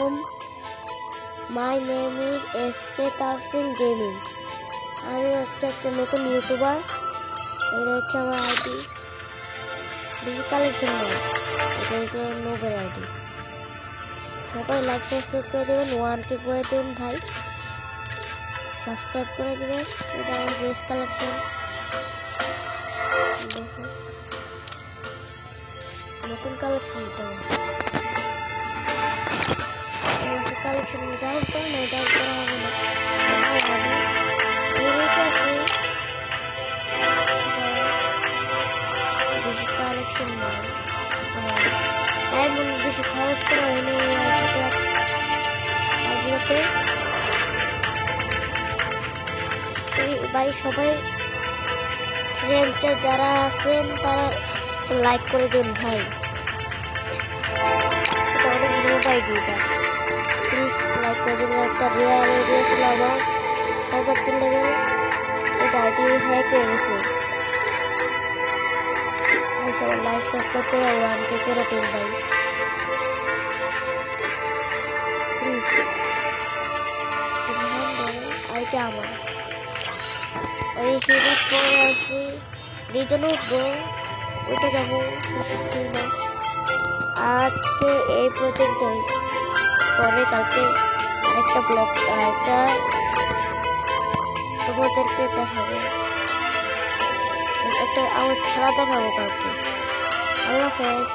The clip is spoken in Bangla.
আলাইকুম, my name is S K Tafsin gaming. আমি হচ্ছে একটা নতুন ইউটিউবার। এটা হচ্ছে আমার আইডি, বেশি কালেকশন নেই, এটা হচ্ছে নোবের আইডি। সবাই লাইক সাবস্ক্রাইব করে দেবেন, 1K করে দেবেন ভাই, সাবস্ক্রাইব করে দেবেন। এটা আমার বেস্ট কালেকশন, নতুন কালেকশন। এটা কালেকশন ডাউন করে না, ডাউন করা হবে না। বেশি কালেকশন নেই, তাই মনে বেশি খরচ করা হয়নি আইডিয়াতে। ভাই সবাই ফ্রেন্ডসরা যারা আছেন তারা লাইক করে দিন ভাই, এটা অনেক নোট আইডিটা, প্লিজ লাইক করে দেবেন। একটা রেয়ার এরিয়া ছিল আমার 73 লেভেল, এটা আইডি হ্যাক হয়ে গেছে। সবাই লাইক সাবস্ক্রাইব করে 1K করে দিন ভাই, প্লিজ। আইটা আমার ওই ফিরে পরে আসি, রিজনে উঠবো, ওইটা যাবো না। আজকে এই পর্যন্তই, পরে কালকে আরেকটা ব্লগ, আরেকটা তোমাদেরকে দেখাবো, একটা আমার খেলা দেখাবো কালকে। আল্লাহ হাফেজ।